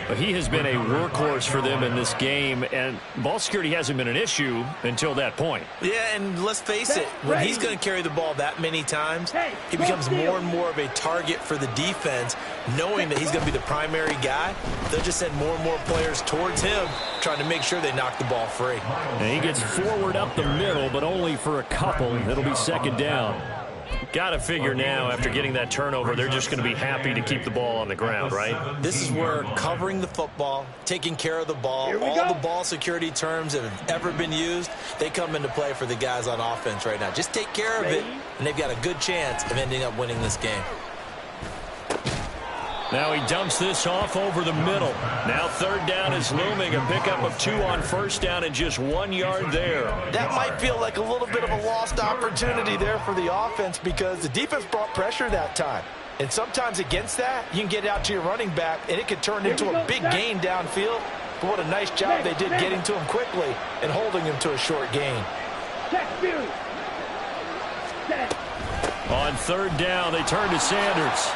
Speaker 1: But he has been a workhorse for them in this game, and ball security hasn't been an issue until that point.
Speaker 4: Yeah, and let's face it, when he's going to carry the ball that many times, he becomes more and more of a target for the defense, knowing that he's going to be the primary guy. They'll just send more and more players towards him, trying to make sure they knock the ball free.
Speaker 1: And he gets forward up the middle, but only for a couple. It'll be 2nd down. Got to figure now, after getting that turnover, they're just going to be happy to keep the ball on the ground, right?
Speaker 4: This is where covering the football, taking care of the ball, all the ball security terms that have ever been used, they come into play for the guys on offense right now. Just take care of it, and they've got a good chance of ending up winning this game.
Speaker 1: Now he dumps this off over the middle. Now third down is looming. A pickup of 2 on first down and just 1 yard there.
Speaker 4: That might feel like a little bit of a lost opportunity there for the offense because the defense brought pressure that time. And sometimes against that, you can get out to your running back, and it could turn into a big gain downfield. But what a nice job they did getting to him quickly and holding him to a short gain.
Speaker 1: On third down, they turn to Sanders.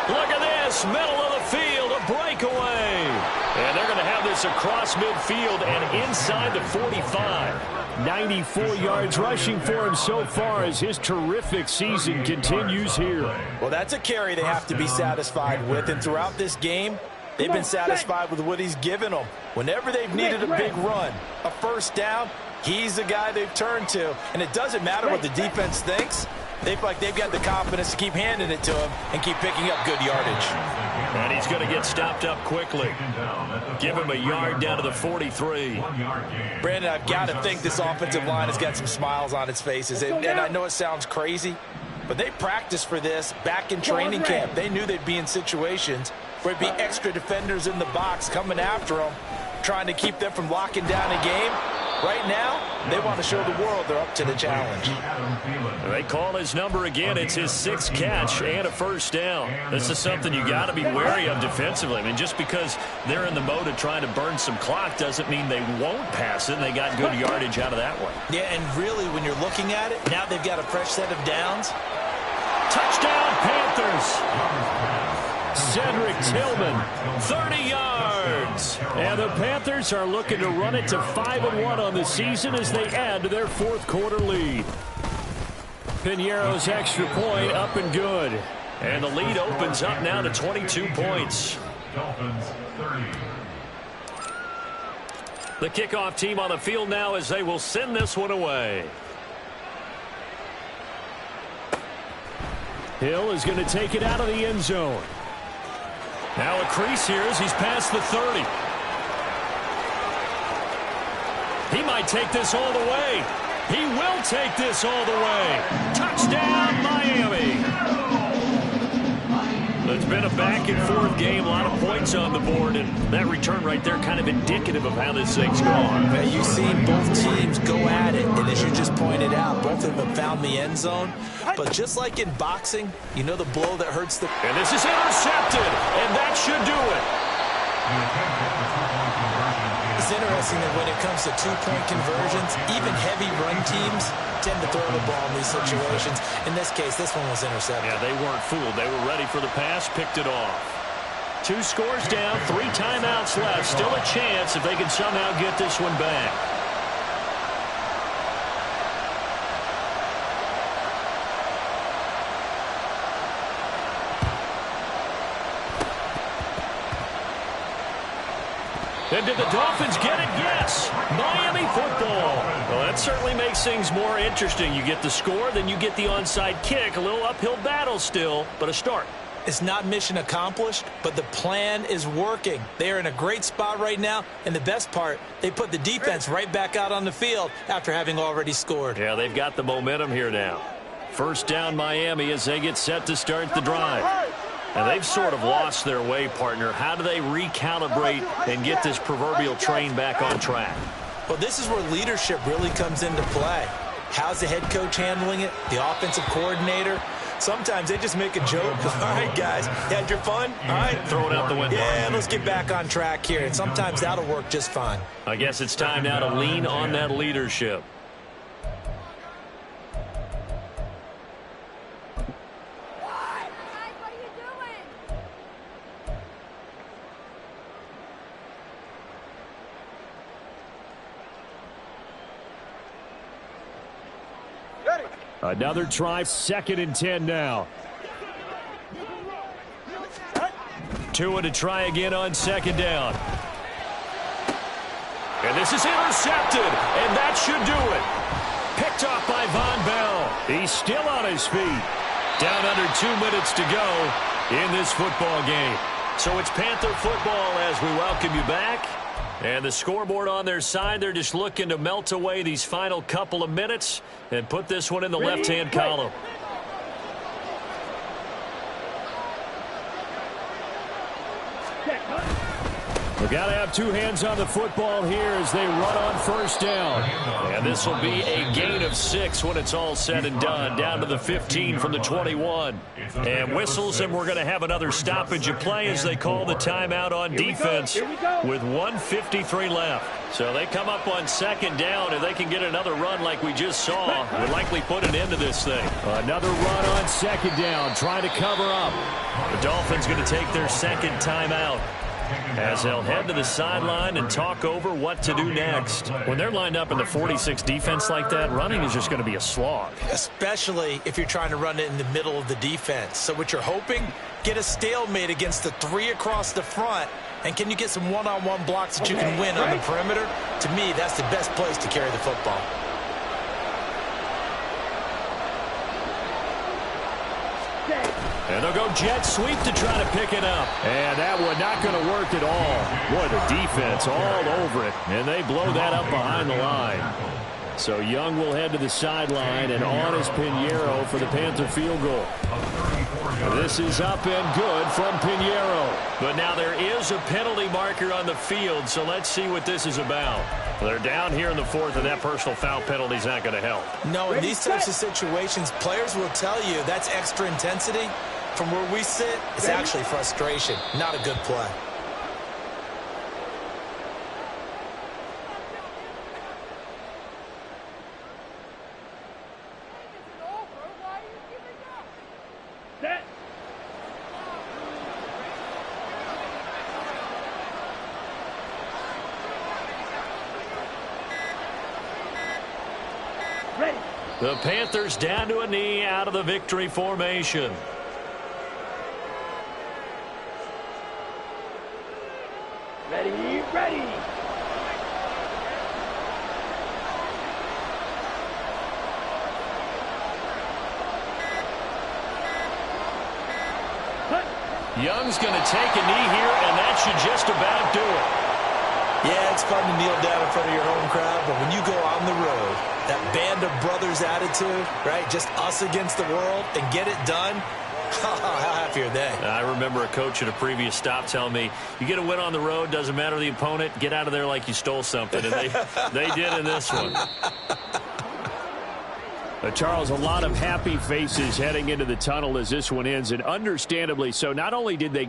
Speaker 1: Look at this, middle of the field, a breakaway. And they're going to have this across midfield and inside the 45. 94 yards rushing for him so far as his terrific season continues here.
Speaker 4: Well, that's a carry they have to be satisfied with. And throughout this game, they've been satisfied with what he's given them. Whenever they've needed a big run, a first down, he's the guy they've turned to. And it doesn't matter what the defense thinks. They feel like they've got the confidence to keep handing it to him and keep picking up good yardage.
Speaker 1: And he's going to get stopped up quickly. Give him a yard down to the 43.
Speaker 4: Brandon, I've got to think this offensive line has got some smiles on its faces. And I know it sounds crazy, but they practiced for this back in training camp. They knew they'd be in situations where it'd be extra defenders in the box coming after them, trying to keep them from locking down a game. Right now, they want to show the world they're up to the challenge.
Speaker 1: They call his number again. It's his 6th catch and a first down. This is something you got to be wary of defensively. I mean, just because they're in the mode of trying to burn some clock doesn't mean they won't pass it, and they got good yardage out of that one.
Speaker 4: Yeah, and really, when you're looking at it, now they've got a fresh set of downs.
Speaker 1: Touchdown, Panthers! Cedric Tillman, 30 yards. And the Panthers are looking to run it to 5-1 on the season as they add to their 4th quarter lead. Piñeiro's extra point up and good. And the lead opens up now to 22 points.
Speaker 2: Dolphins 30.
Speaker 1: The kickoff team on the field now as they will send this one away. Hill is going to take it out of the end zone. Now a crease here as he's past the 30. He might take this all the way. He will take this all the way. Touchdown, Miami. It's been a back-and-forth game, a lot of points on the board, and that return right there kind of indicative of how this thing's gone.
Speaker 4: You've seen both teams go at it, and as you just pointed out, both of them have found the end zone. But just like in boxing, you know the blow that hurts the...
Speaker 1: And this is intercepted, and that should do it.
Speaker 4: It's interesting that when it comes to two-point conversions, even heavy run teams tend to throw the ball in these situations. In this case, this one was intercepted.
Speaker 1: Yeah, they weren't fooled. They were ready for the pass, picked it off. 2 scores down, 3 timeouts left. Still a chance if they can somehow get this one back. And did the Dolphins get it? Yes. Miami football. Well, that certainly makes things more interesting. You get the score, then you get the onside kick. A little uphill battle still, but a start.
Speaker 4: It's not mission accomplished, but the plan is working. They are in a great spot right now, and the best part, they put the defense right back out on the field after having already scored.
Speaker 1: Yeah, they've got the momentum here now. First down, Miami, as they get set to start the drive. And they've sort of lost their way, partner. How do they recalibrate and get this proverbial train back on track?
Speaker 4: Well, this is where leadership really comes into play. How's the head coach handling it? The offensive coordinator? Sometimes they just make a joke. All right, guys, had your fun? All right.
Speaker 1: Throw it out the window.
Speaker 4: Yeah, let's get back on track here. And sometimes that'll work just fine.
Speaker 1: I guess it's time now to lean on that leadership. Another try, 2nd and 10 now. Tua to try again on 2nd down. And this is intercepted, and that should do it. Picked off by Von Bell. He's still on his feet. Down under 2 minutes to go in this football game. So it's Panther football as we welcome you back. And the scoreboard on their side, they're just looking to melt away these final couple of minutes and put this one in the left-hand column. We've got to have two hands on the football here as they run on first down. And this will be a gain of 6 when it's all said and done, down to the 15 from the 21. And whistles, and we're going to have another stoppage of play as they call the timeout on defense with 1:53 left. So they come up on second down. If they can get another run like we just saw, we'll likely put an end to this thing. Another run on second down, trying to cover up. The Dolphins going to take their second timeout, as they'll head to the sideline and talk over what to do next. When they're lined up in the 46 defense like that, running is just going to be a slog.
Speaker 4: Especially if you're trying to run it in the middle of the defense. So what you're hoping, get a stalemate against the 3 across the front. And can you get some one-on-one blocks that you can win on the perimeter? To me, that's the best place to carry the football.
Speaker 1: And they'll go jet sweep to try to pick it up. And that one not going to work at all. Boy, the defense all over it. And they blow that up behind the line. So Young will head to the sideline, and on is Pinheiro for the Panther field goal. This is up and good from Pinheiro. But now there is a penalty marker on the field, so let's see what this is about. They're down here in the 4th, and that personal foul penalty is not going to help.
Speaker 4: No, in these types of situations, players will tell you that's extra intensity. From where we sit, it's actually frustration, not a good play.
Speaker 5: Set. Ready.
Speaker 1: The Panthers down to a knee out of the victory formation.
Speaker 5: Ready, ready.
Speaker 1: Young's going to take a knee here, and that should just about do it.
Speaker 4: Yeah, it's fun to kneel down in front of your home crowd, but when you go on the road, that band of brothers attitude, right, just us against the world, and get it done, how happy are they?
Speaker 1: I remember a coach at a previous stop telling me, you get a win on the road, doesn't matter the opponent, get out of there like you stole something. And they did in this one. Charles, a lot of happy faces heading into the tunnel as this one ends, and understandably so. Not only did they